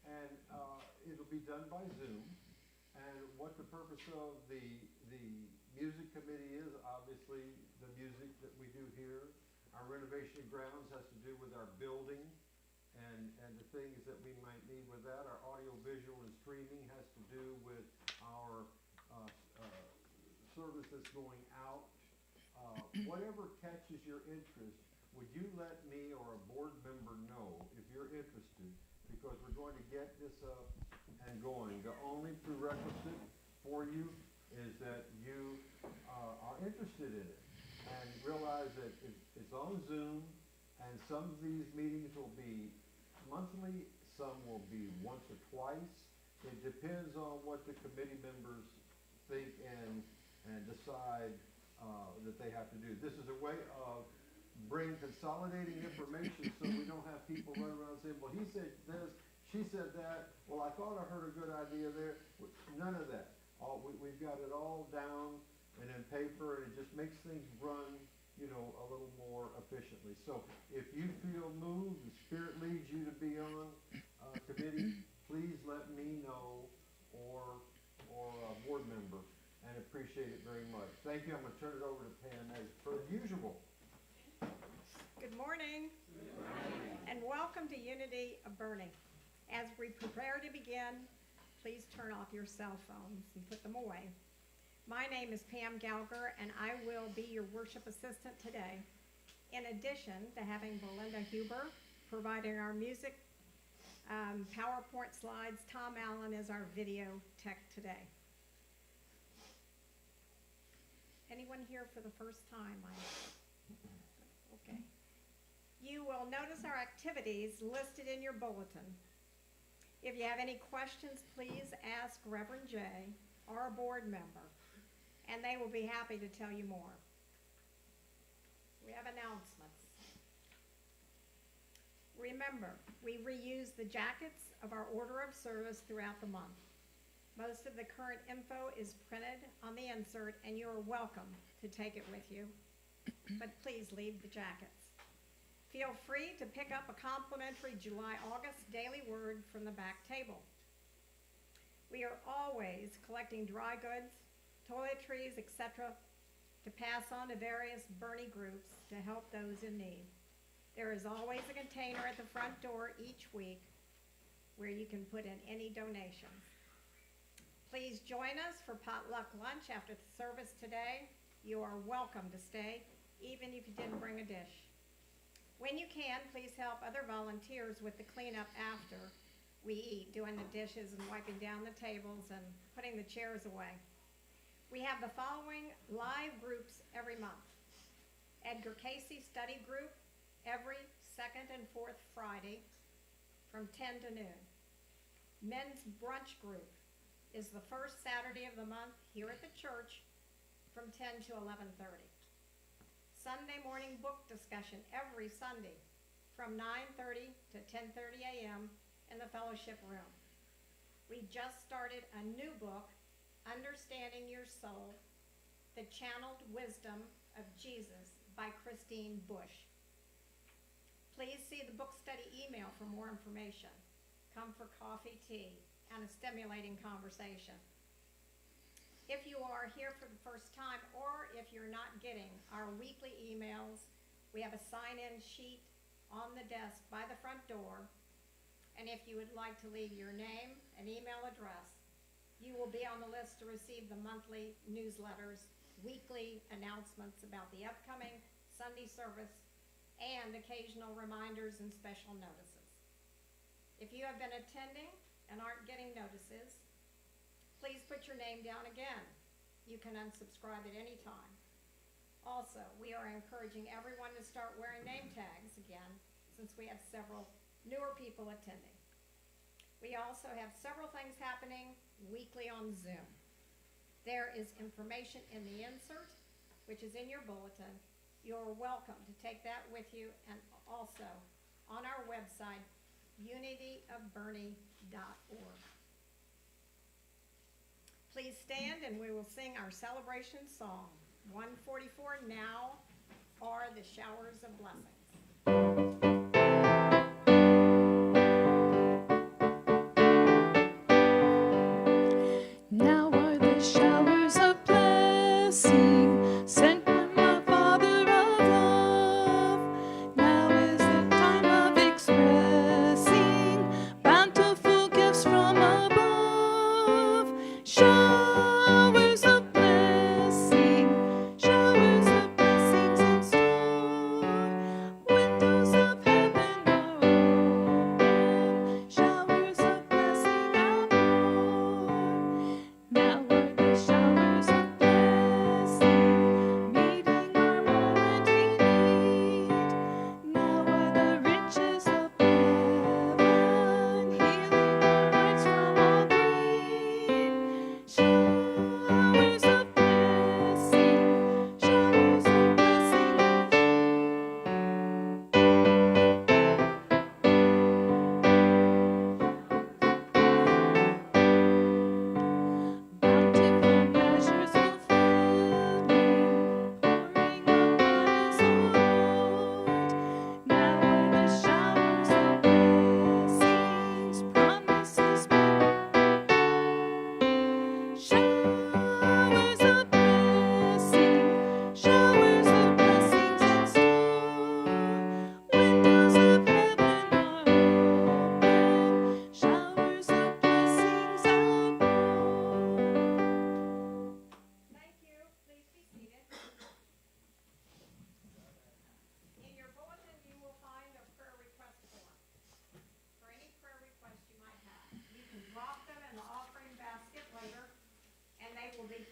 and it'll be done by Zoom. And what the purpose of the music committee is, obviously, the music that we do here. Our renovation of grounds has to do with our building and the things that we might need with that. Our audio, visual, and streaming has to do with our service that's going out. Whatever catches your interest, would you let me or a board member know if you're interested? Because we're going to get this up and going. The only prerequisite for you is that you are interested in it and realize that it's on Zoom, and some of these meetings will be monthly, some will be once or twice. It depends on what the committee members think and decide that they have to do. This is a way of consolidating information so we don't have people running around saying, well, he said this, she said that, well, I thought I heard a good idea there. None of that. We've got it all down and in paper, and it just makes things run, a little more efficiently. So if you feel moved, the Spirit leads you to be on a committee, please let me know or a board member, and appreciate it very much. Thank you. I'm going to turn it over to Pam as per usual. Good morning. Good morning. And welcome to Unity of Burning. As we prepare to begin, please turn off your cell phones and put them away. My name is Pam Gallagher, and I will be your worship assistant today, in addition to having Belinda Huber providing our music, PowerPoint slides. Tom Allen is our video tech today. Anyone here for the first time? Okay. You will notice our activities listed in your bulletin. If you have any questions, please ask Reverend Jay, our board member, and they will be happy to tell you more. We have announcements. Remember, we reuse the jackets of our order of service throughout the month. Most of the current info is printed on the insert, and you are welcome to take it with you, but please leave the jackets. Feel free to pick up a complimentary July-August daily word from the back table. We are always collecting dry goods, toiletries, etc., to pass on to various Bernie groups to help those in need. There is always a container at the front door each week where you can put in any donations. Please join us for potluck lunch after the service today. You are welcome to stay, even if you didn't bring a dish. When you can, please help other volunteers with the cleanup after we eat, doing the dishes and wiping down the tables and putting the chairs away. We have the following live groups every month. Edgar Casey Study Group every second and fourth Friday from 10 to noon. Men's Brunch Group is the first Saturday of the month here at the church from 10 to 11:30. Sunday morning book discussion every Sunday from 9:30 to 10:30 a.m. in the fellowship room. We just started a new book, Understanding Your Soul, The Channeled Wisdom of Jesus by Christine Bush. Please see the book study email for more information. Come for coffee, tea, and a stimulating conversation. If you are here for the first time, or if you're not getting our weekly emails, we have a sign-in sheet on the desk by the front door. And if you would like to leave your name and email address, you will be on the list to receive the monthly newsletters, weekly announcements about the upcoming Sunday service, and occasional reminders and special notices. If you have been attending and aren't getting notices, please put your name down again. You can unsubscribe at any time. Also, we are encouraging everyone to start wearing name tags again, since we have several newer people attending. We also have several things happening weekly on Zoom. There is information in the insert, which is in your bulletin. You're welcome to take that with you, and also on our website, unityofbernie.org. Please stand and we will sing our celebration song, 144, Now Are the Showers of Blessings.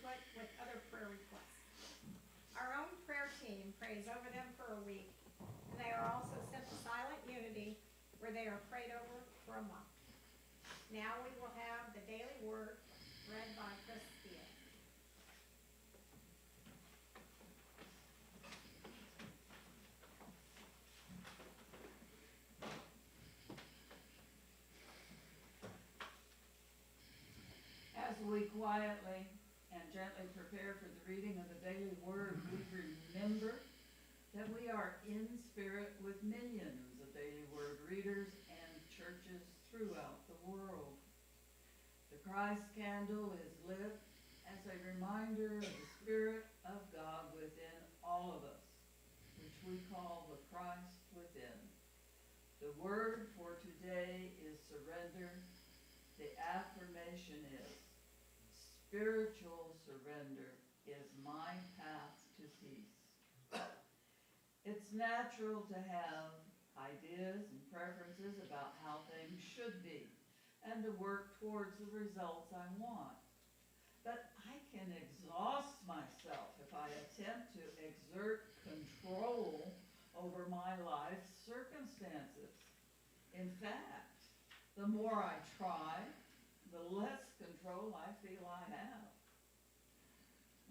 conflict with other prayer requests. Our own prayer team prays over them for a week, and they are also sent to Silent Unity, where they are prayed over for a month. Now we will have the daily word read by Chris Diaz. As we quietly and gently prepare for the reading of the daily word, we remember that we are in spirit with millions of daily word readers and churches throughout the world. The Christ candle is lit as a reminder of the Spirit of God within all of us, which we call the Christ within. The word for today is surrender. The affirmation is, spiritual surrender is my path to peace. It's natural to have ideas and preferences about how things should be and to work towards the results I want. But I can exhaust myself if I attempt to exert control over my life's circumstances. In fact, the more I try, the less control I feel I have.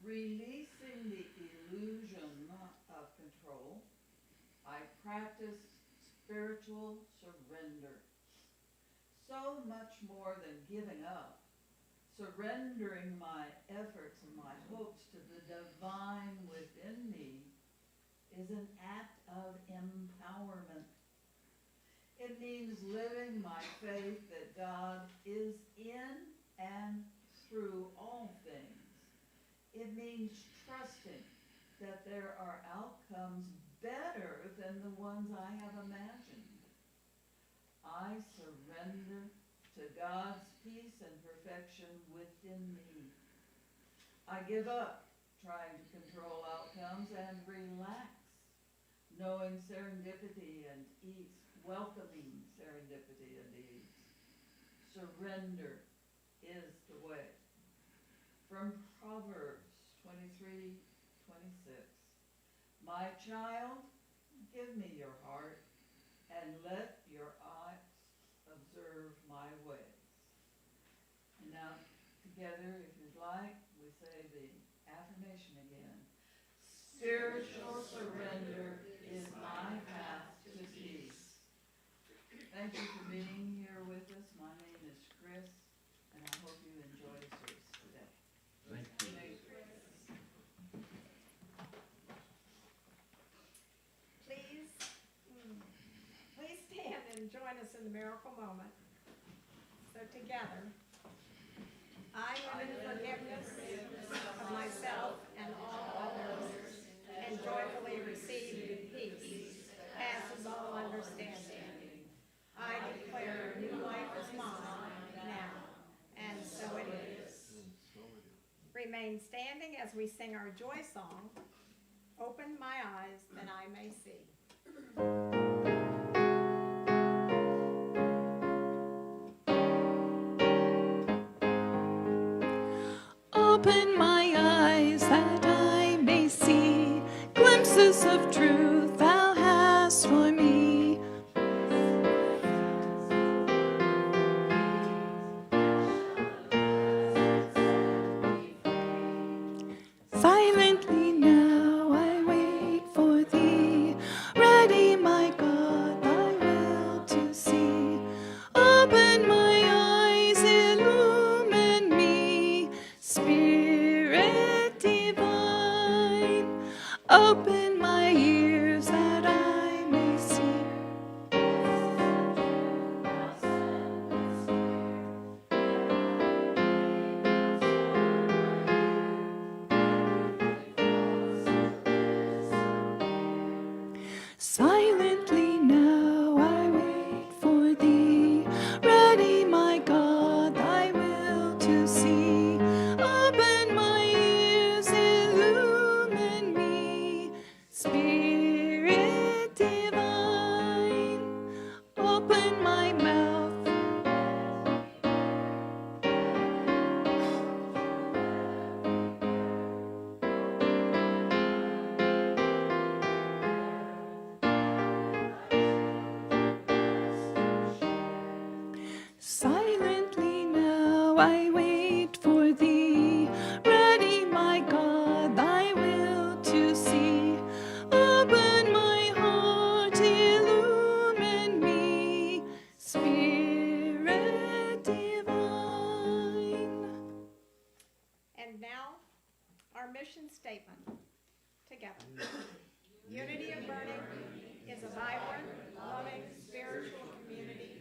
Releasing the illusion of control, I practiced spiritual surrender. So much more than giving up, surrendering my efforts and my hopes to the divine within me is an act of empowerment. It means living my faith that God is in and through all things. It means trusting that there are outcomes better than the ones I have imagined. I surrender to God's peace and perfection within me. I give up trying to control outcomes and relax, knowing serendipity and ease, welcoming serendipity and ease. Surrender is the way. From Proverbs 23:26. My child, give me your heart, and let your eyes observe my ways. And now, together, if you'd like, we say the affirmation again. Spiritual surrender is my path to peace. Thank you for being here with us. My name is Chris, and I hope you enjoy the service today. Thank you. Please stand and join us in the miracle moment. So together, I am in forgiveness of myself and all others, and joyfully receive the peace that passes all understanding. I declare new life is mine now, and so it is. Remain standing as we sing our joy song, Open My Eyes That I May See. Open my eyes that I may see glimpses of truth thou hast for me. Silently now I wait for thee, ready, my God, thy will to see. Open my eyes, illumine me, Spirit divine. Open my ears that I may see. Silently now I wait for thee, ready, my God, thy will to see. Open my ears, illumine me, Spirit divine. Open my mouth, now I wait for thee. Ready, my God, thy will to see. Open my heart, illumine me, Spirit divine. And now, our mission statement together. Unity of Burning is a vibrant, loving, spiritual community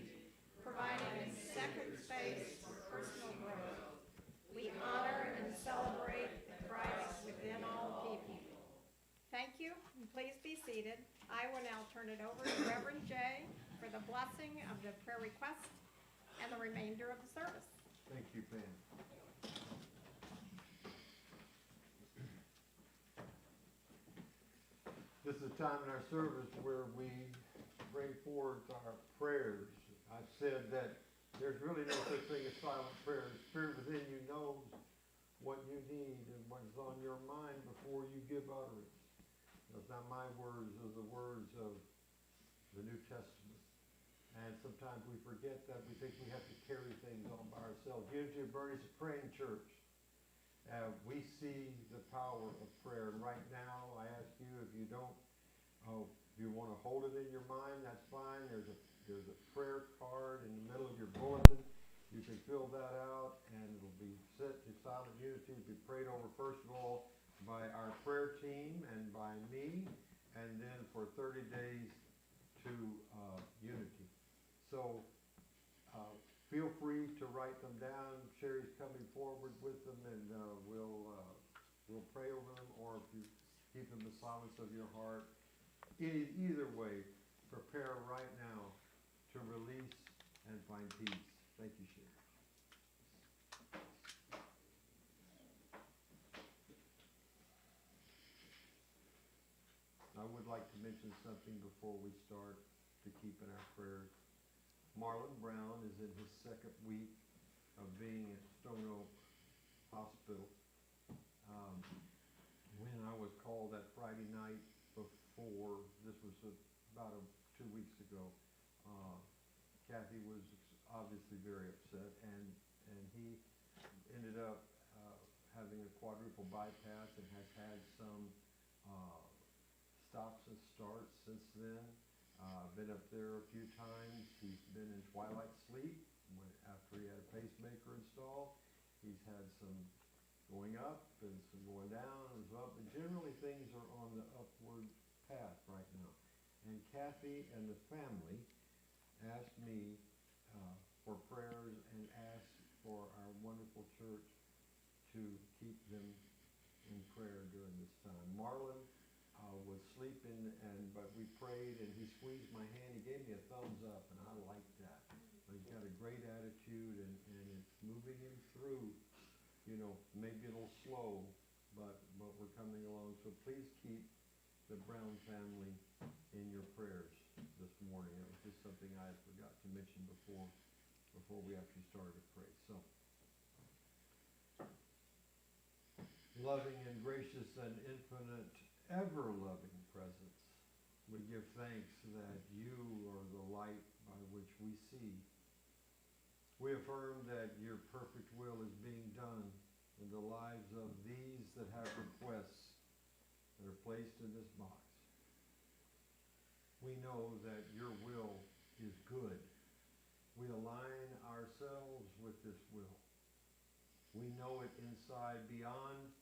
providing a second space for personal growth. We honor and celebrate the Christ within all people. Thank you, and please be seated. I will now turn it over to Reverend Jay for the blessing of the prayer request and the remainder of the service. Thank you, Pam. This is a time in our service where we bring forth our prayers. I've said that there's really no such thing as silent prayer. The Spirit within you knows what you need and what's on your mind before you give utterance. Those not my words, those are the words of the New Testament. And sometimes we forget that. We think we have to carry things on by ourselves. Unity of Burning is a praying church. We see the power of prayer. And right now, I ask you, if you don't, if you want to hold it in your mind, that's fine. There's a prayer card in the middle of your bulletin. You can fill that out, and it'll be set to silent unity. It'll be prayed over, first of all, by our prayer team and by me, and then for 30 days to unity. So feel free to write them down. Sherry's coming forward with them, and we'll pray over them, or if you keep them in the silence of your heart. Either way, prepare right now to release and find peace. Thank you, Sherry. I would like to mention something before we start to keep in our prayers. Marlon Brown is in his second week of being at Stone Oak Hospital. When I was called that Friday night before, this was about 2 weeks ago, Kathy was obviously very upset, and he ended up having a quadruple bypass and has had some stops and starts since then. Been up there a few times. He's been in twilight sleep after he had a pacemaker installed. He's had some going up and some going down and some up, and generally things are on the upward path right now. And Kathy and the family asked me for prayers and asked for our wonderful church to keep them in prayer during this time. Marlon was sleeping, but we prayed, and he squeezed my hand. He gave me a thumbs up, and I liked that. He's got a great attitude, and it's moving him through. You know, maybe a little slow, but we're coming along. So please keep the Brown family in your prayers this morning. It was just something I had forgot to mention before we actually started to pray. So, loving and gracious and infinite, ever-loving presence, we give thanks that you are the light by which we see. We affirm that your perfect will is being done in the lives of these that have requests that are placed in this box. We know that your will is good. We align ourselves with this will. We know it inside, beyond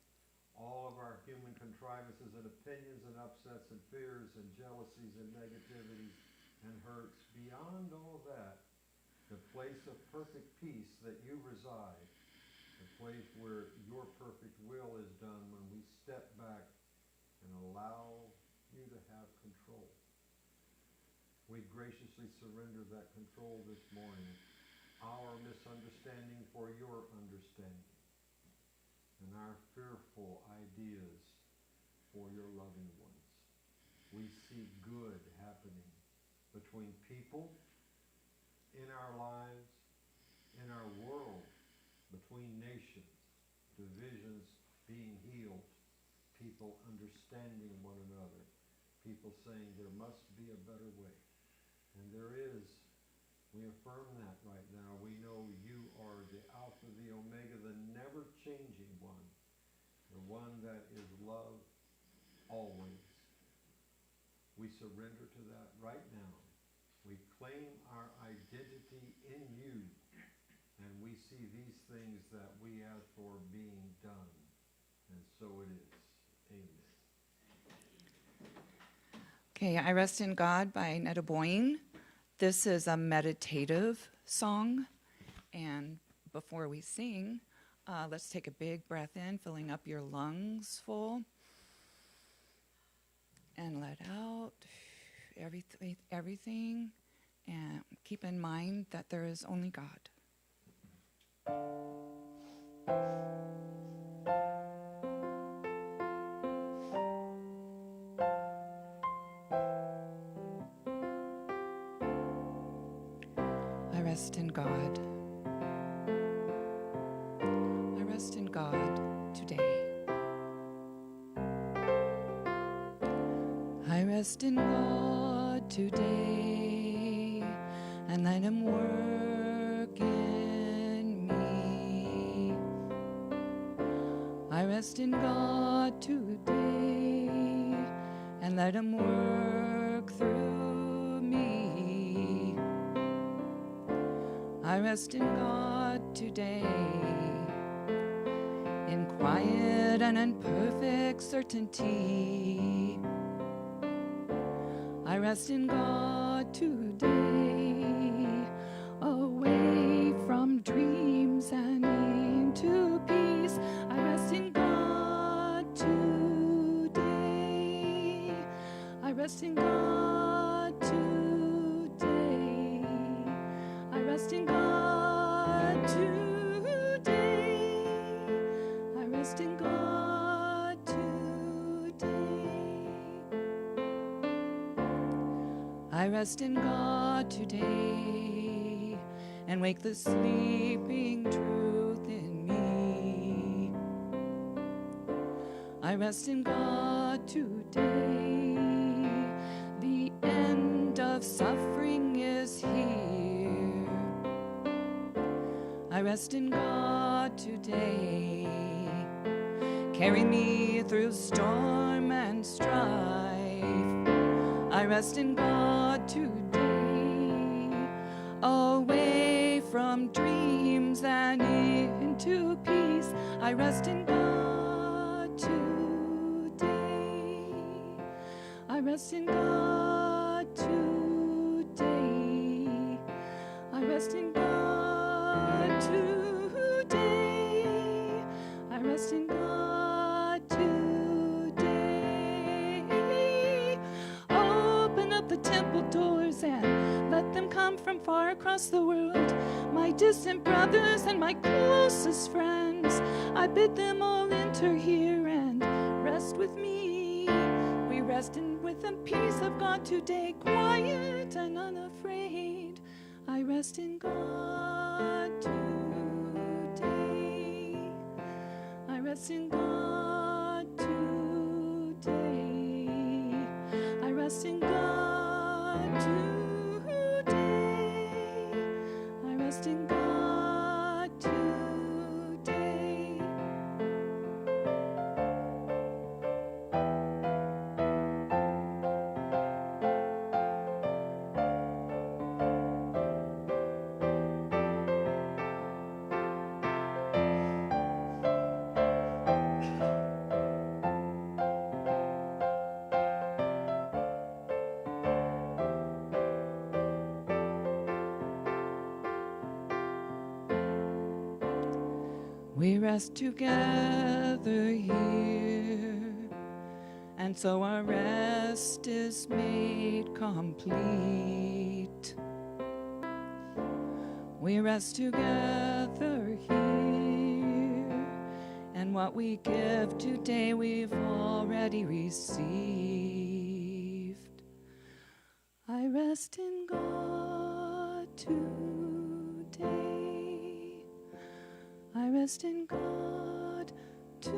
all of our human contrivances and opinions and upsets and fears and jealousies and negativities and hurts. Beyond all that, the place of perfect peace that you reside, the place where your perfect will is done when we step back and allow you to have control. We graciously surrender that control this morning, our misunderstanding for your understanding, and our fearful ideas for your loving ones. We see good happening between people, in our lives, in our world, between nations, divisions being healed, people understanding one another, people saying there must be a better way. And there is We affirm that right now. We know you are the Alpha, the Omega, the never-changing one, the one that is love always. We surrender to that right now. We claim our identity in you, and we see these things that we ask for being done. And so it is. Amen. Okay, I Rest in God by Netta Boyne. This is a meditative song. And before we sing, let's take a big breath in, filling up your lungs full. And let out everything. And keep in mind that there is only God. I rest in God. I rest in God today. I rest in God today and let Him work in me. I rest in God today and let Him work through me. I rest in God today in quiet and in perfect certainty. I rest in God today, away from dreams and into peace. I rest in God today. I rest in God today. I rest in God today. I rest in God today. I rest in God today and wake the sleeping truth in me. I rest in God today. The end of suffering is here. I rest in God today. Carry me through storm and strife. I rest in God today, away from dreams and into peace. I rest in God today. I rest in God today. I rest in God today. I rest in God today. Open up the temple doors and let them come from far across the world. My distant brothers and my closest friends, I bid them all enter here and rest with me. We rest in with the peace of God today, quiet and unafraid. I rest in God today. I rest in God today. I rest in God today. I rest in God today. We rest together here, and so our rest is made complete. We rest together here, and what we give today we've already received. I rest in God today. I rest in God today.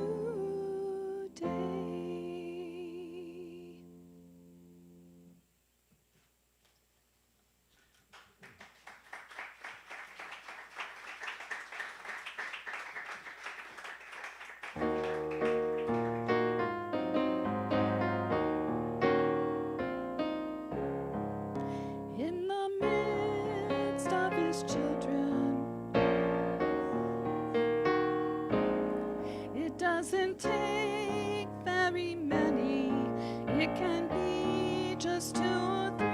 his children. It doesn't take very many, it can be just 2 or 3,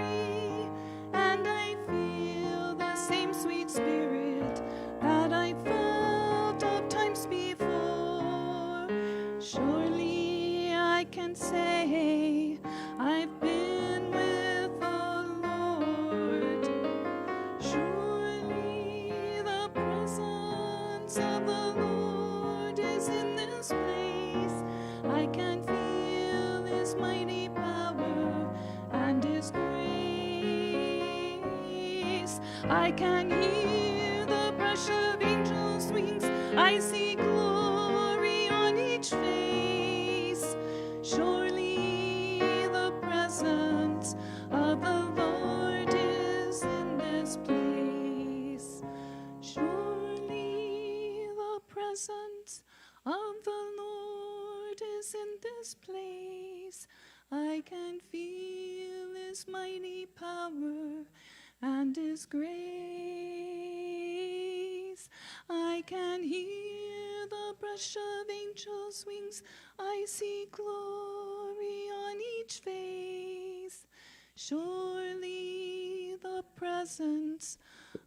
and I feel the same sweet spirit that I felt of times before. Surely I can say I've been with the Lord. Surely the presence of the Lord is in this place. I can feel his mighty power and his grace. I can hear the brush of angels' wings. I see glory on each face. Surely the presence of the Lord is in this place. Surely the presence of the Lord is in this place. I can feel his mighty power and his grace. I can hear the brush of angels' wings. I see glory on each face. Surely the presence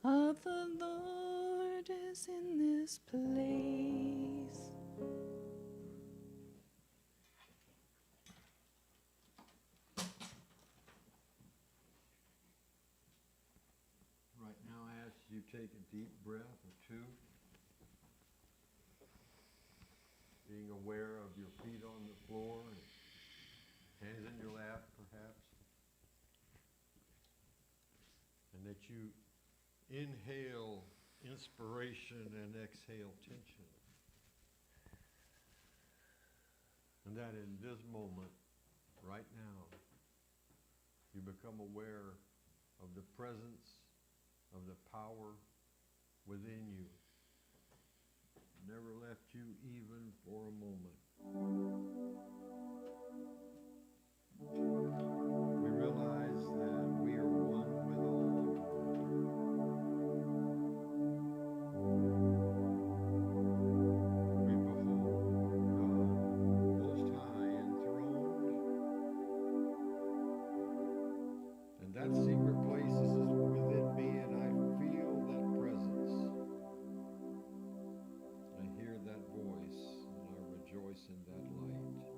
of the Lord is in this place. Right now, I ask you take a deep breath or 2. Being aware of your feet on the floor, and hands in your lap, perhaps. And that you inhale inspiration and exhale tension. And that in this moment, right now, you become aware of the presence of the power within you. Never left you even for a moment. We realize that we are one with all. We behold God most high enthroned. And that secret place is within me, and I feel that presence. I hear that voice, and I rejoice in that light.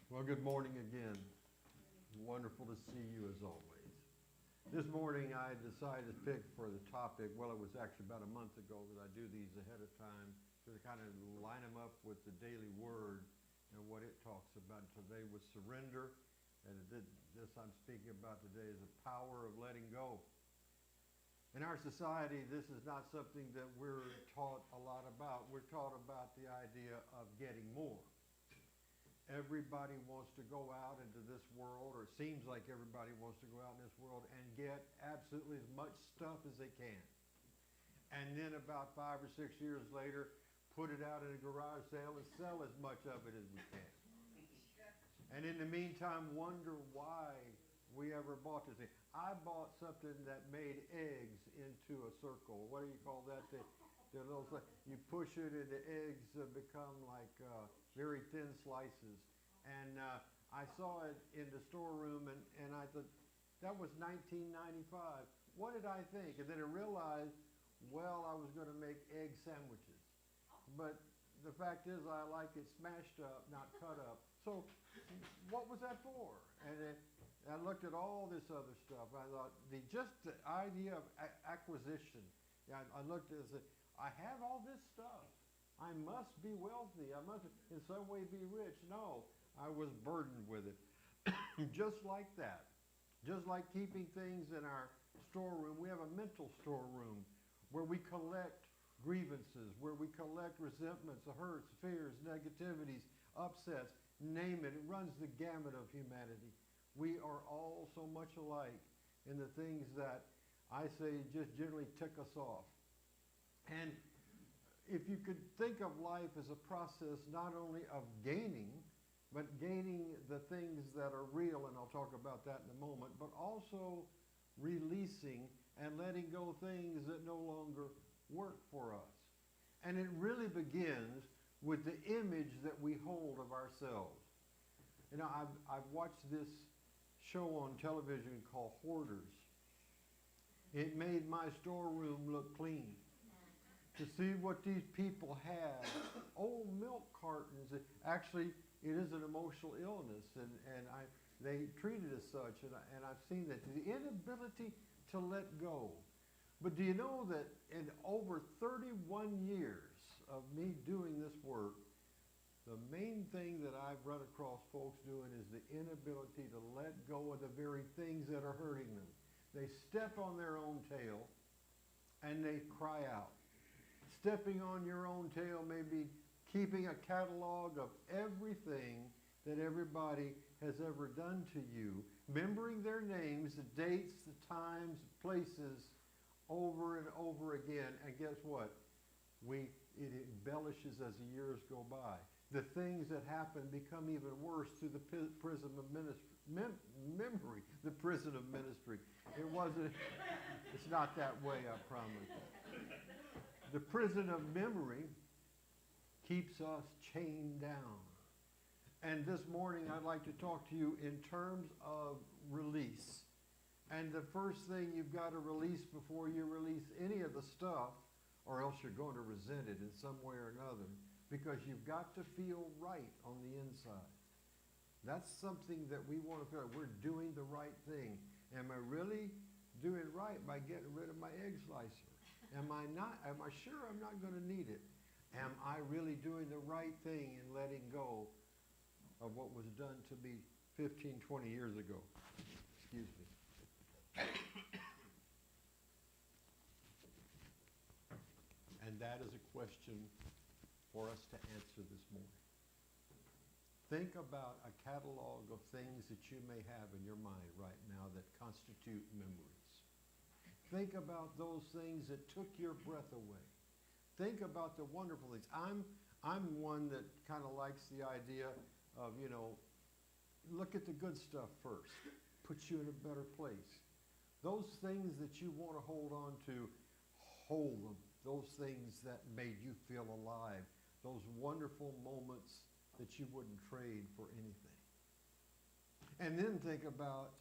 Well, good morning again. Wonderful to see you as always. This morning I decided to pick for the topic, well, it was actually about a month ago that I do these ahead of time to kind of line them up with the daily word and what it talks about. Today was surrender, and this I'm speaking about today is the power of letting go. In our society, this is not something that we're taught a lot about. We're taught about the idea of getting more. Everybody wants to go out into this world, or it seems like everybody wants to go out in this world and get absolutely as much stuff as they can. And then about 5 or 6 years later, put it out in a garage sale and sell as much of it as we can. And in the meantime, wonder why we ever bought this thing. I bought something that made eggs into a circle. What do you call that? The little, you push it and the eggs become like very thin slices. And I saw it in the storeroom and I thought, that was $19.95. What did I think? And then I realized, well, I was going to make egg sandwiches. But the fact is I like it smashed up, not cut up. So what was that for? And I looked at all this other stuff. I thought, just the idea of acquisition. I looked at it and said, I have all this stuff. I must be wealthy. I must in some way be rich. No, I was burdened with it. Just like that. Just like keeping things in our storeroom. We have a mental storeroom where we collect grievances, where we collect resentments, hurts, fears, negativities, upsets, name it. It runs the gamut of humanity. We are all so much alike in the things that I say just generally tick us off. And if you could think of life as a process not only of gaining, but gaining the things that are real, and I'll talk about that in a moment, but also releasing and letting go things that no longer work for us. And it really begins with the image that we hold of ourselves. You know, I've watched this show on television called Hoarders. It made my storeroom look clean. To see what these people have, old milk cartons. Actually, it is an emotional illness, and they treat it as such, and I've seen that. The inability to let go. But do you know that in over 31 years of me doing this work, the main thing that I've run across folks doing is the inability to let go of the very things that are hurting them. They step on their own tail, and they cry out. Stepping on your own tail may be keeping a catalog of everything that everybody has ever done to you, remembering their names, the dates, the times, places, over and over again. And guess what? It embellishes as the years go by. The things that happen become even worse through the prison of memory, the prison of ministry. It's not that way, I promise. The prison of memory keeps us chained down. And this morning I'd like to talk to you in terms of release. And the first thing you've got to release before you release any of the stuff, or else you're going to resent it in some way or another, because you've got to feel right on the inside. That's something that we want to feel. We're doing the right thing. Am I really doing right by getting rid of my egg slicer? Am I sure I'm not going to need it? Am I really doing the right thing in letting go of what was done to me 15, 20 years ago? Excuse me. And that is a question for us to answer this morning. Think about a catalog of things that you may have in your mind right now that constitute memories. Think about those things that took your breath away. Think about the wonderful things. I'm one that kind of likes the idea of, look at the good stuff first. Puts you in a better place. Those things that you want to hold on to, hold them. Those things that made you feel alive. Those wonderful moments that you wouldn't trade for anything. And then think about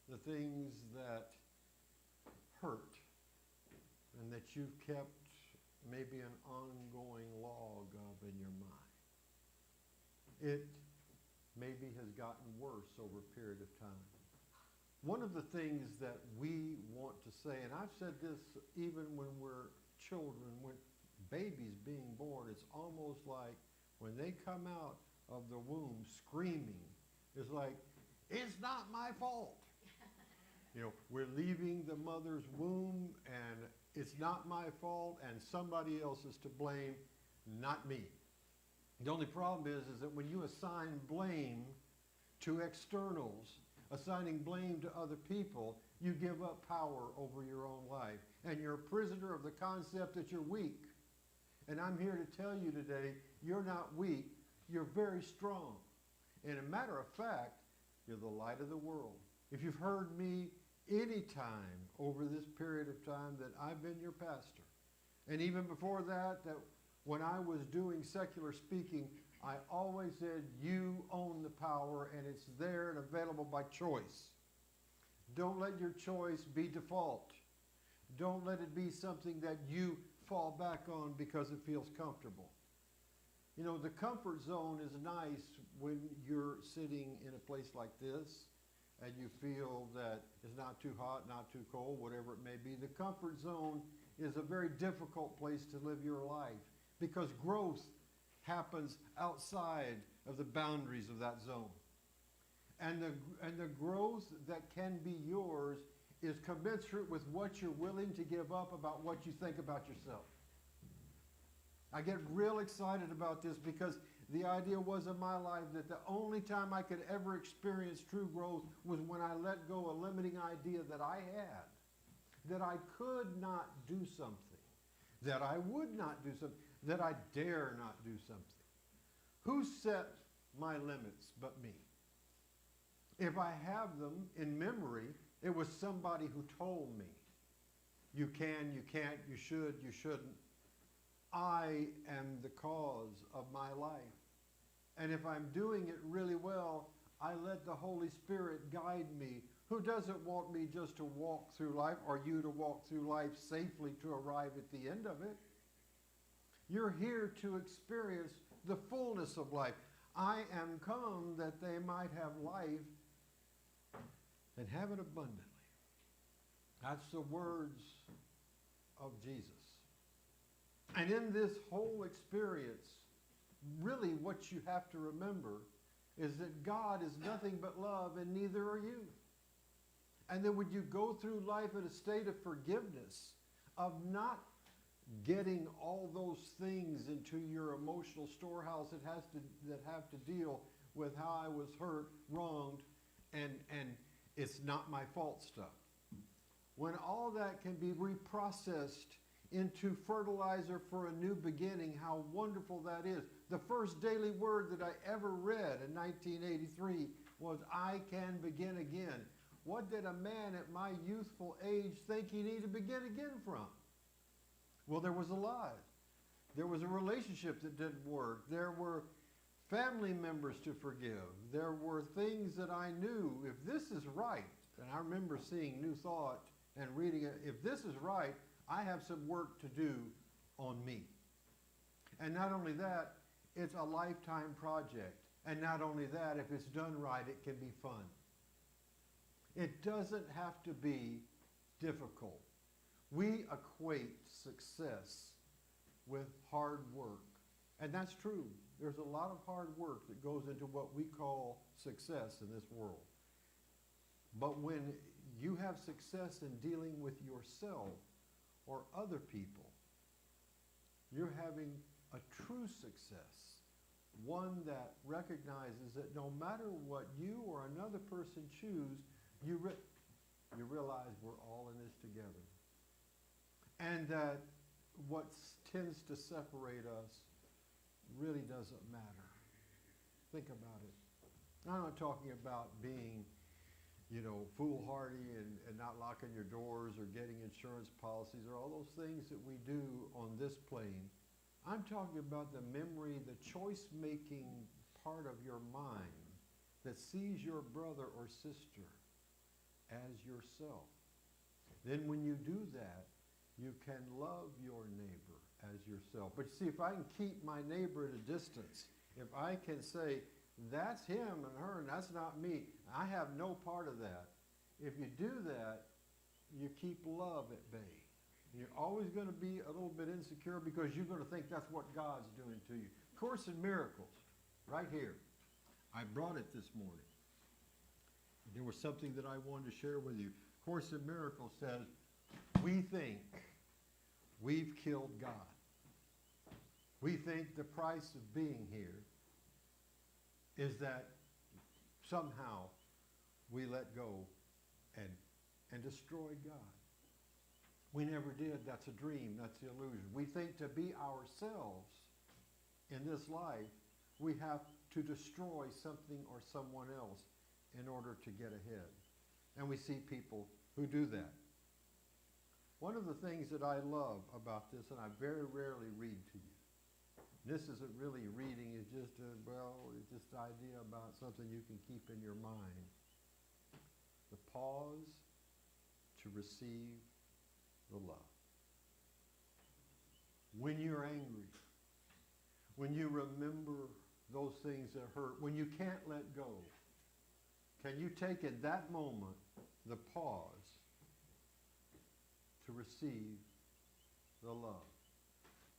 the things that hurt and that you've kept maybe an ongoing log of in your mind. It maybe has gotten worse over a period of time. One of the things that we want to say, and I've said this even when we're children, when babies being born, it's almost like when they come out of the womb screaming, it's like, it's not my fault. You know, we're leaving the mother's womb and it's not my fault and somebody else is to blame, not me. The only problem is that when you assign blame to externals, assigning blame to other people, you give up power over your own life. And you're a prisoner of the concept that you're weak. And I'm here to tell you today, you're not weak, you're very strong. And a matter of fact, you're the light of the world. If you've heard me any time over this period of time that I've been your pastor, and even before that, that when I was doing secular speaking, I always said, you own the power and it's there and available by choice. Don't let your choice be default. Don't let it be something that you fall back on because it feels comfortable. You know, the comfort zone is nice when you're sitting in a place like this and you feel that it's not too hot, not too cold, whatever it may be. The comfort zone is a very difficult place to live your life because growth happens outside of the boundaries of that zone. And the growth that can be yours is commensurate with what you're willing to give up about what you think about yourself. I get real excited about this because the idea was in my life that the only time I could ever experience true growth was when I let go a limiting idea that I had, that I could not do something, that I would not do something, that I dare not do something. Who set my limits but me? If I have them in memory, it was somebody who told me, you can, you can't, you should, you shouldn't. I am the cause of my life. And if I'm doing it really well, I let the Holy Spirit guide me, who doesn't want me just to walk through life or you to walk through life safely to arrive at the end of it. You're here to experience the fullness of life. I am come that they might have life and have it abundantly. That's the words of Jesus. And in this whole experience, really what you have to remember is that God is nothing but love and neither are you. And then when you go through life in a state of forgiveness, of not getting all those things into your emotional storehouse that have to deal with how I was hurt, wronged, and it's not my fault stuff. When all that can be reprocessed into fertilizer for a new beginning, how wonderful that is. The first daily word that I ever read in 1983 was, I can begin again. What did a man at my youthful age think he needed to begin again from? Well, there was a lie. There was a relationship that didn't work. There were family members to forgive. There were things that I knew, if this is right, and I remember seeing New Thought and reading it, if this is right, I have some work to do on me. And not only that, it's a lifetime project. And not only that, if it's done right, it can be fun. It doesn't have to be difficult. We equate success with hard work. And that's true. There's a lot of hard work that goes into what we call success in this world. But when you have success in dealing with yourself or other people, you're having a true success, one that recognizes that no matter what you or another person choose, you realize we're all in this together. And that what tends to separate us really doesn't matter. Think about it. I'm not talking about being, foolhardy and not locking your doors or getting insurance policies or all those things that we do on this plane. I'm talking about the memory, the choice-making part of your mind that sees your brother or sister as yourself. Then when you do that, you can love your neighbor as yourself. But see, if I can keep my neighbor at a distance, if I can say, That's him and her, and that's not me. I have no part of that. If you do that, you keep love at bay. You're always going to be a little bit insecure because you're going to think that's what God's doing to you. Course in Miracles, right here. I brought it this morning. There was something that I wanted to share with you. Course in Miracles says, we think we've killed God. We think the price of being here is that somehow we let go and destroy God. We never did. That's a dream. That's the illusion. We think to be ourselves in this life, we have to destroy something or someone else in order to get ahead. And we see people who do that. One of the things that I love about this, and I very rarely read to you, this isn't really reading, it's just it's just the idea about something you can keep in your mind. The pause to receive the love. When you're angry, when you remember those things that hurt, when you can't let go, can you take at that moment the pause to receive the love?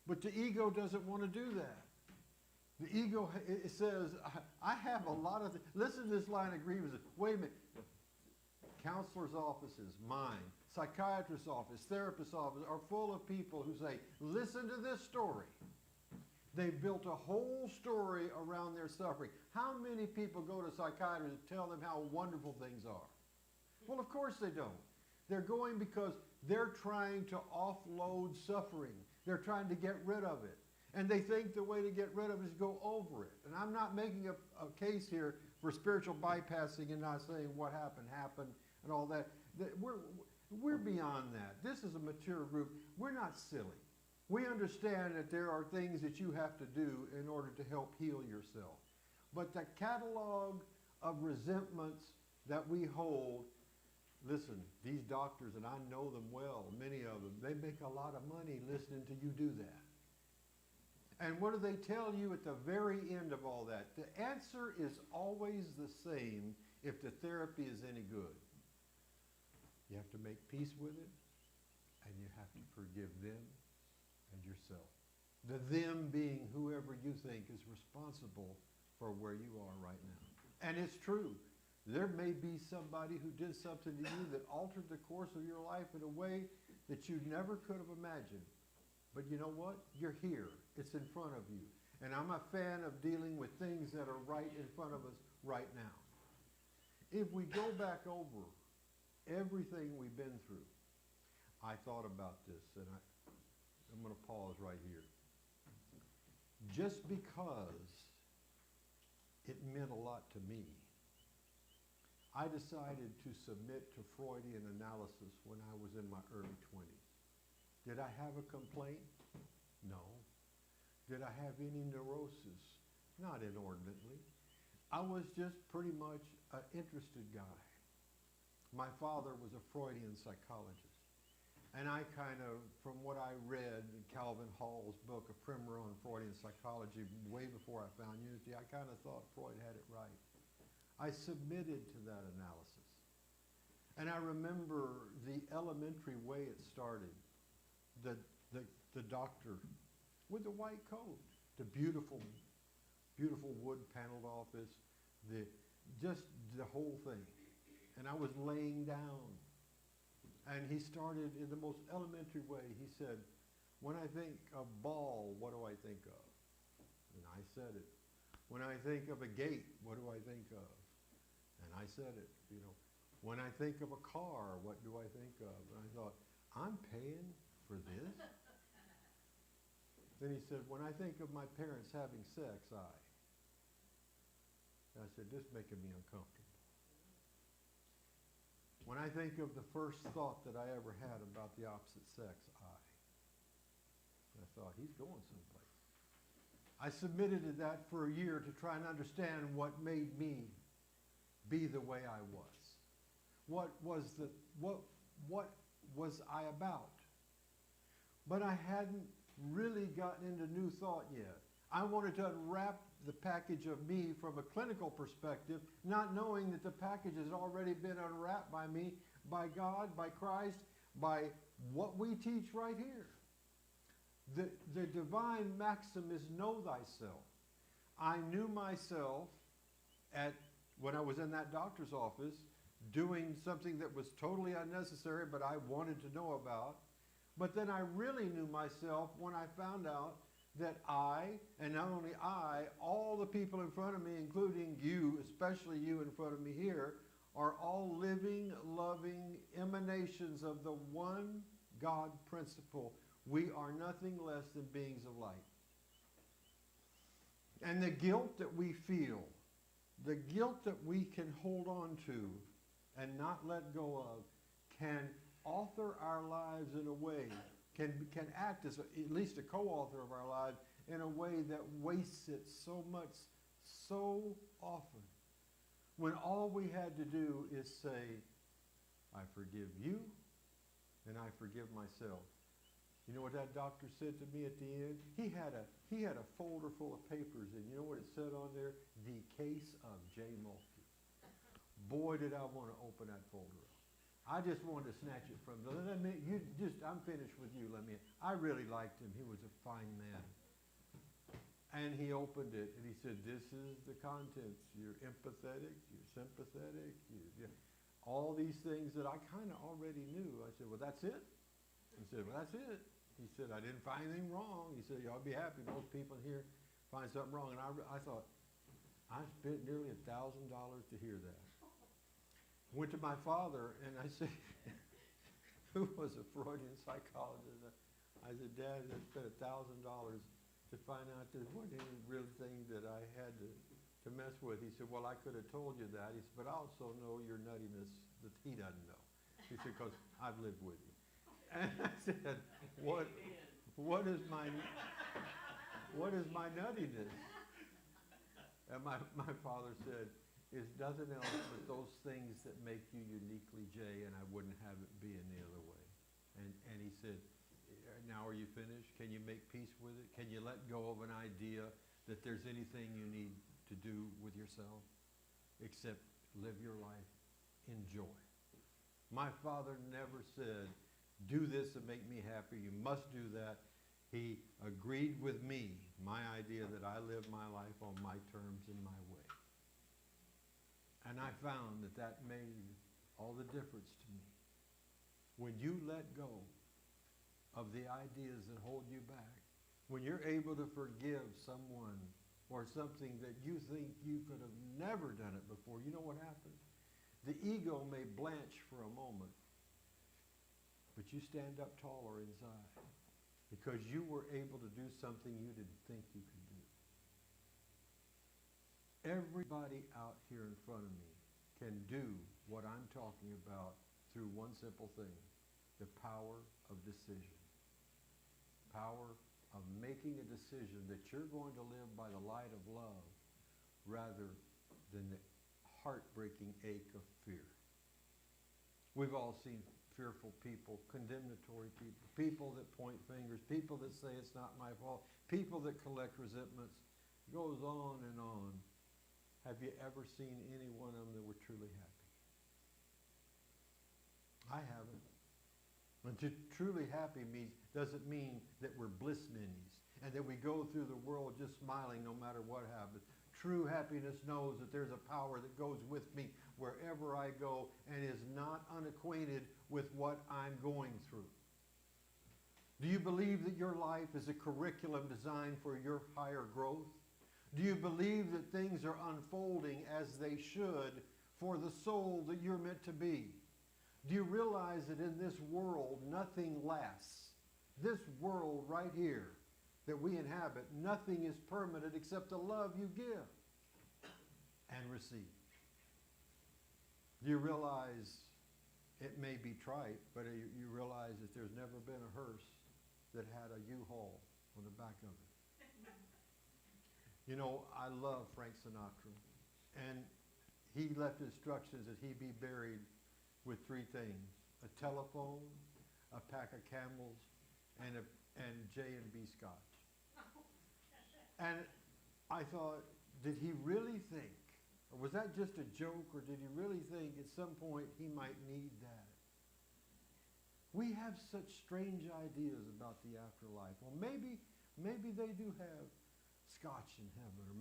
But the ego doesn't want to do that. The ego, it says, I have a lot of, listen to this line of grievances. Wait a minute. Counselors' offices, mine, psychiatrist's office, therapist's office are full of people who say, listen to this story. They've built a whole story around their suffering. How many people go to psychiatrists and tell them how wonderful things are? Well, of course they don't. They're going because they're trying to offload suffering. They're trying to get rid of it. And they think the way to get rid of it is go over it. And I'm not making a case here for spiritual bypassing and not saying what happened and all that. We're beyond that. This is a mature group. We're not silly. We understand that there are things that you have to do in order to help heal yourself. But the catalog of resentments that we hold, listen, these doctors, and I know them well, many of them, they make a lot of money listening to you do that. And what do they tell you at the very end of all that? The answer is always the same if the therapy is any good. You have to make peace with it, and you have to forgive them and yourself. The them being whoever you think is responsible for where you are right now. And it's true. There may be somebody who did something to you that altered the course of your life in a way that you never could have imagined. But you know what? You're here. It's in front of you. And I'm a fan of dealing with things that are right in front of us right now. If we go back over everything we've been through, I thought about this, and I'm going to pause right here. Just because it meant a lot to me, I decided to submit to Freudian analysis when I was in my early 20s. Did I have a complaint? No. Did I have any neurosis? Not inordinately. I was just pretty much an interested guy. My father was a Freudian psychologist. And I kind of, from what I read in Calvin Hall's book, A Primer on Freudian Psychology, way before I found Unity, I kind of thought Freud had it right. I submitted to that analysis. And I remember the elementary way it started. The doctor with the white coat, the beautiful wood paneled office, just the whole thing. And I was laying down. And he started in the most elementary way. He said, when I think of ball, what do I think of? And I said it. When I think of a gate, what do I think of? And I said it, you know. When I think of a car, what do I think of? And I thought, I'm paying for this? Then he said, when I think of my parents having sex, I said, this is making me uncomfortable. When I think of the first thought that I ever had about the opposite sex, I thought, he's going someplace. I submitted to that for a year to try and understand what made me be the way I was. What was I about? But I hadn't really gotten into New Thought yet. I wanted to unwrap the package of me from a clinical perspective, not knowing that the package has already been unwrapped by me, by God, by Christ, by what we teach right here. The divine maxim is know thyself. I knew myself when I was in that doctor's office doing something that was totally unnecessary, but I wanted to know about. But then I really knew myself when I found out that I, and not only I, all the people in front of me, including you, especially you in front of me here, are all living, loving emanations of the one God principle. We are nothing less than beings of light. And the guilt that we feel, the guilt that we can hold on to and not let go of, can author our lives in a way, can act as at least a co-author of our lives in a way that wastes it so much, so often. When all we had to do is say, I forgive you and I forgive myself. You know what that doctor said to me at the end? He had a folder full of papers, and you know what it said on there? The case of J. Mulkey. Boy, did I want to open that folder up. I just wanted to snatch it from them. I'm finished with you. I really liked him. He was a fine man. And he opened it, and he said, this is the contents. You're empathetic, you're sympathetic, all these things that I kind of already knew. I said, well, that's it? He said, well, that's it. He said, I didn't find anything wrong. He said, y'all be happy. Most people here find something wrong. And I thought, I spent nearly $1,000 to hear that. Went to my father, and I said, who was a Freudian psychologist. I said, Dad, I spent $1,000 to find out there wasn't any real thing that I had to mess with. He said, well, I could have told you that. He said, but I also know your nuttiness that he doesn't know. He said, because I've lived with you. And I said, what is my nuttiness? And my father said, it's nothing else but those things that make you uniquely Jay, and I wouldn't have it be any other way. And he said, now are you finished? Can you make peace with it? Can you let go of an idea that there's anything you need to do with yourself except live your life in joy? My father never said, do this and make me happy. You must do that. He agreed with me, my idea that I live my life on my terms and my way. And I found that made all the difference to me. When you let go of the ideas that hold you back, when you're able to forgive someone or something that you think you could have never done it before, you know what happens? The ego may blanch for a moment, but you stand up taller inside because you were able to do something you didn't think you could do. Everybody out here in front of me can do what I'm talking about through one simple thing, the power of decision. Power of making a decision that you're going to live by the light of love rather than the heartbreaking ache of fear. We've all seen fearful people, condemnatory people, people that point fingers, people that say it's not my fault, people that collect resentments. It goes on and on. Have you ever seen any one of them that were truly happy? I haven't. And to truly happy doesn't mean that we're bliss minis and that we go through the world just smiling no matter what happens. True happiness knows that there's a power that goes with me wherever I go and is not unacquainted with what I'm going through. Do you believe that your life is a curriculum designed for your higher growth? Do you believe that things are unfolding as they should for the soul that you're meant to be? Do you realize that in this world, nothing lasts? This world right here that we inhabit, nothing is permanent except the love you give and receive. Do you realize, it may be trite, but you realize that there's never been a hearse that had a U-Haul on the back of it? You know, I love Frank Sinatra, and he left instructions that he be buried with three things: a telephone, a pack of Camels, and J&B Scotch. And I thought, did he really think, or was that just a joke, or did he really think at some point he might need that? We have such strange ideas about the afterlife. Well, maybe they do have scotch in heaven, or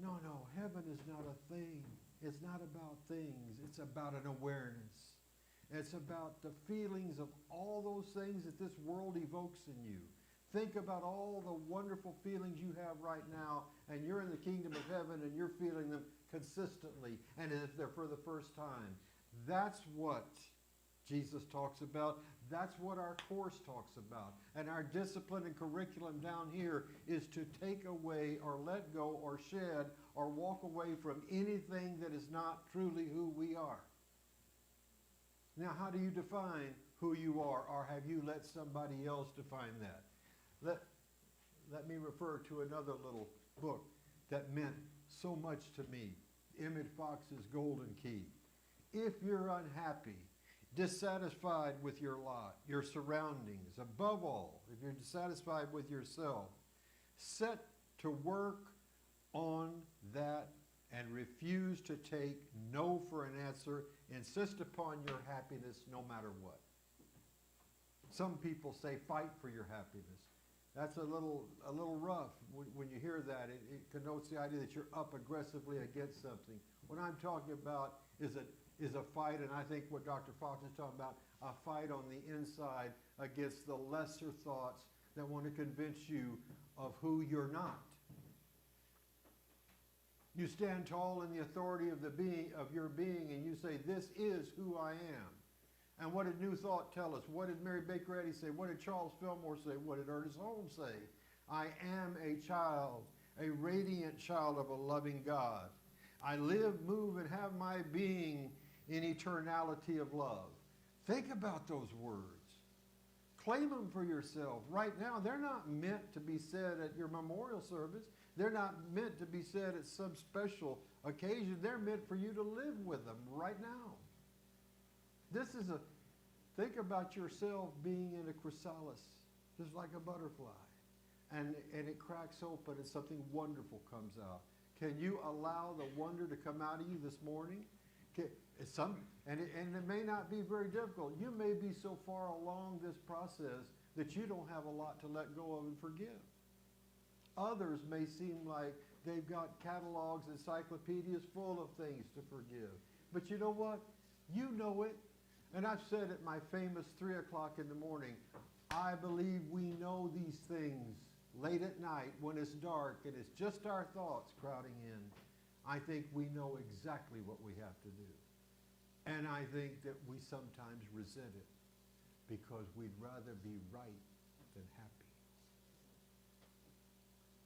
no, heaven is not a thing. It's not about things. It's about an awareness. It's about the feelings of all those things that this world evokes in you. Think about all the wonderful feelings you have right now, and you're in the kingdom of heaven, and you're feeling them consistently, and as if they're for the first time. That's what Jesus talks about. That's what our course talks about. And our discipline and curriculum down here is to take away or let go or shed or walk away from anything that is not truly who we are. Now, how do you define who you are, or have you let somebody else define that? Let me refer to another little book that meant so much to me, Emmett Fox's Golden Key. If you're unhappy, dissatisfied with your lot, your surroundings, above all, if you're dissatisfied with yourself, set to work on that and refuse to take no for an answer. Insist upon your happiness no matter what. Some people say fight for your happiness. That's a little rough when you hear that. It connotes the idea that you're up aggressively against something. What I'm talking about is a fight, and I think what Dr. Fox is talking about, a fight on the inside against the lesser thoughts that want to convince you of who you're not. You stand tall in the authority of your being, and you say, this is who I am. And what did New Thought tell us? What did Mary Baker Eddy say? What did Charles Fillmore say? What did Ernest Holmes say? I am a child, a radiant child of a loving God. I live, move, and have my being in eternality of love. Think about those words. Claim them for yourself. Right now, they're not meant to be said at your memorial service. They're not meant to be said at some special occasion. They're meant for you to live with them right now. Think about yourself being in a chrysalis, just like a butterfly. And it cracks open and something wonderful comes out. Can you allow the wonder to come out of you this morning? And it may not be very difficult. You may be so far along this process that you don't have a lot to let go of and forgive. Others may seem like they've got catalogs, encyclopedias full of things to forgive. But you know what? You know it. And I've said at my famous 3 o'clock in the morning, I believe we know these things late at night when it's dark and it's just our thoughts crowding in. I think we know exactly what we have to do. And I think that we sometimes resent it because we'd rather be right than happy.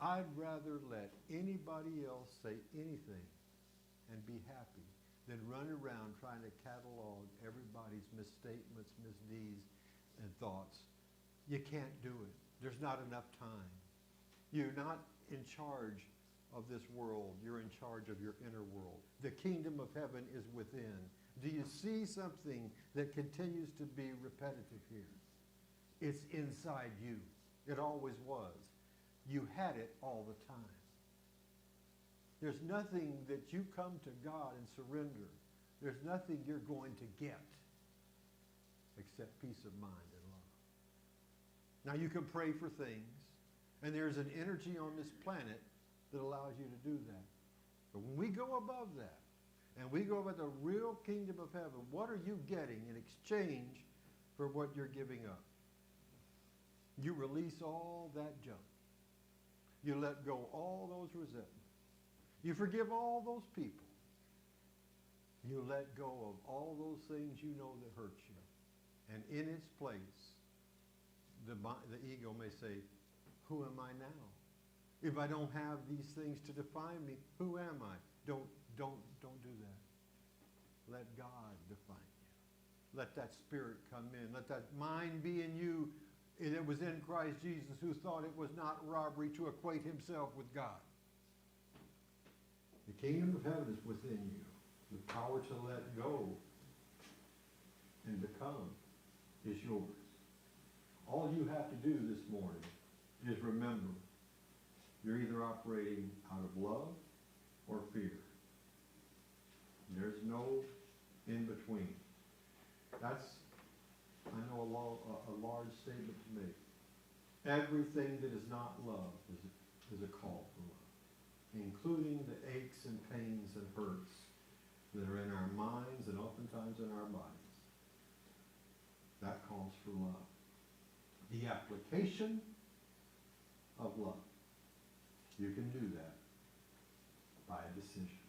I'd rather let anybody else say anything and be happy than run around trying to catalog everybody's misstatements, misdeeds, and thoughts. You can't do it. There's not enough time. You're not in charge of this world. You're in charge of your inner world. The kingdom of heaven is within. Do you see something that continues to be repetitive here? It's inside you. It always was. You had it all the time. There's nothing that you come to God and surrender. There's nothing you're going to get except peace of mind and love. Now you can pray for things, and there's an energy on this planet that allows you to do that. But when we go above that, and we go about the real kingdom of heaven, what are you getting in exchange for what you're giving up? You release all that junk. You let go all those resentments. You forgive all those people. You let go of all those things you know that hurt you. And in its place, the ego may say, who am I now? If I don't have these things to define me, who am I? Don't do that. Let God define you. Let that spirit come in. Let that mind be in you that was in Christ Jesus, who thought it was not robbery to equate himself with God. The kingdom of heaven is within you. The power to let go and become is yours. All you have to do this morning is remember you're either operating out of love or fear. There's no in between. That's, I know, a large statement to make. Everything that is not love is a call for love, including the aches and pains and hurts that are in our minds and oftentimes in our bodies. That calls for love. The application of love. You can do that by a decision.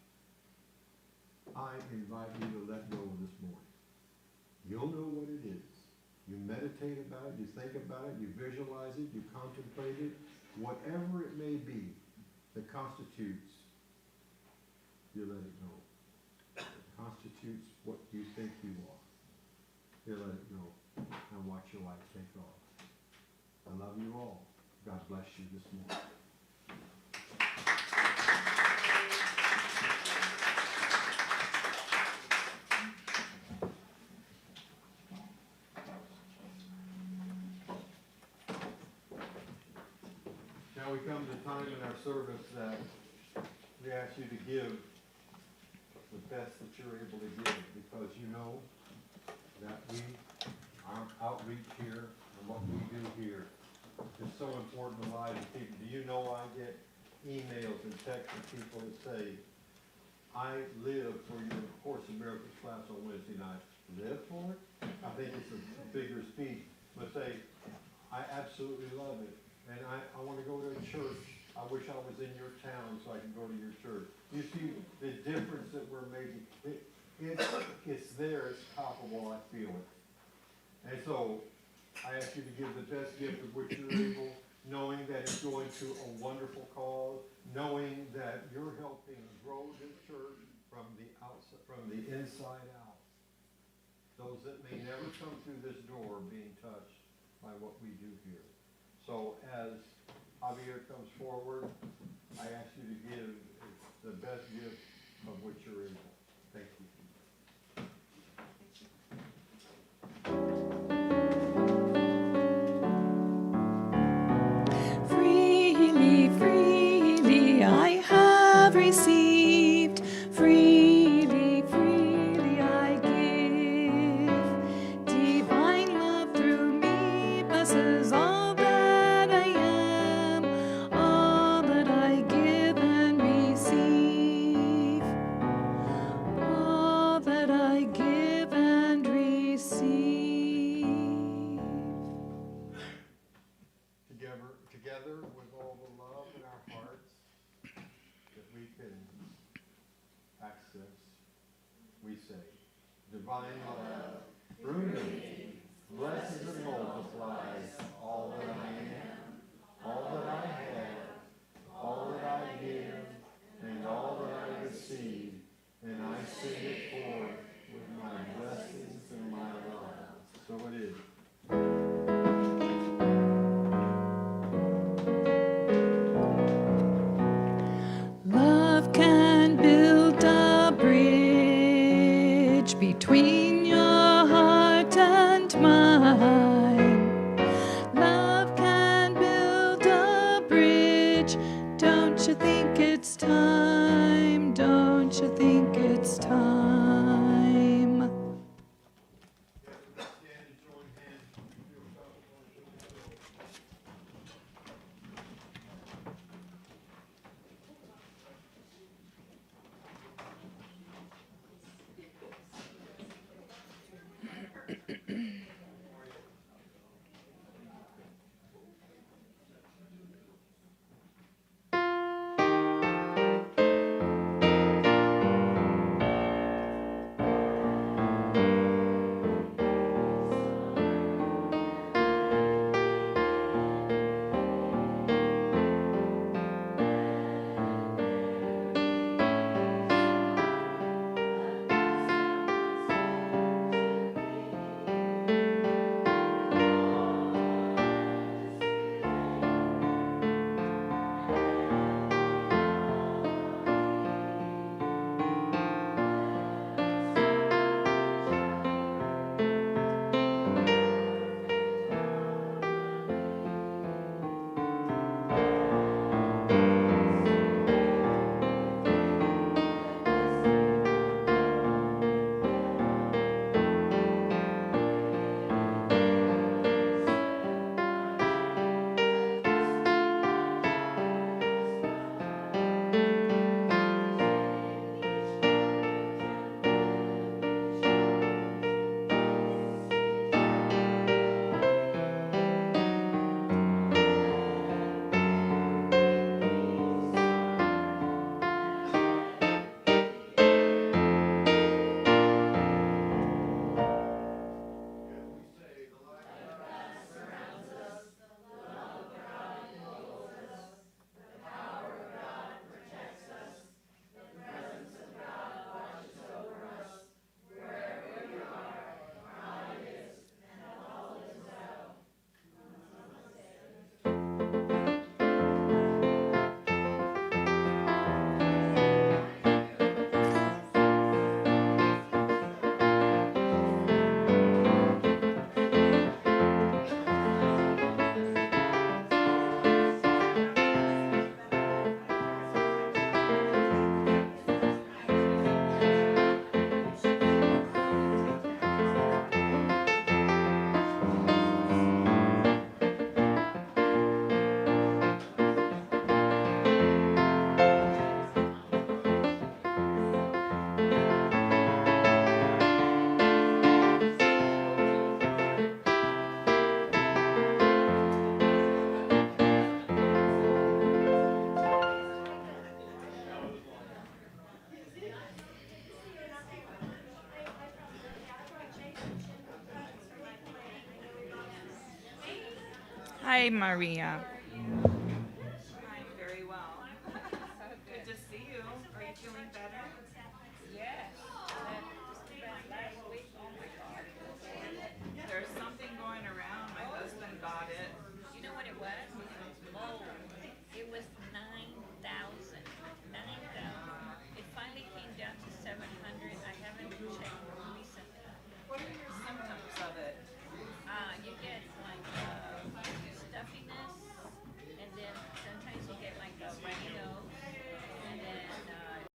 I invite you to let go this morning. You'll know what it is. You meditate about it, you think about it, you visualize it, you contemplate it, whatever it may be that constitutes, you let it go. It constitutes what you think you are. You let it go and watch your life take off. I love you all. God bless you this morning. Now we come to a time in our service that we ask you to give the best that you're able to give, because you know that our outreach here and what we do here is so important to lives of people. Do you know I get emails and texts from people that say, I live for your Course in Miracles class on Wednesday night. Live for it? I think it's a bigger speech, but say, I absolutely love it. And I want to go to a church. I wish I was in your town so I can go to your church. You see the difference that we're making. It's there, it's palpable, I feel it. And so I ask you to give the best gift of which you're able, knowing that it's going to a wonderful cause, knowing that you're helping grow this church from the outside, from the inside out. Those that may never come through this door being touched by what we do here. So as Javier comes forward, I ask you to give the best gift of which you're able. Thank you. Freely, freely I have received. Freely, freely I give. Divine love through me blesses all that I am, all that I give and receive, all that I give and receive. Together with all the love in our hearts that we can access, we say, divine love through me blesses and multiplies all that I am, all that I have, all that I give, and all that I receive, and I sing it forth with my blessings and my love. So it is. Love can build a bridge between your heart and mine. Love can build a bridge. Don't you think it's time? Don't you think it's time? Hi, Maria.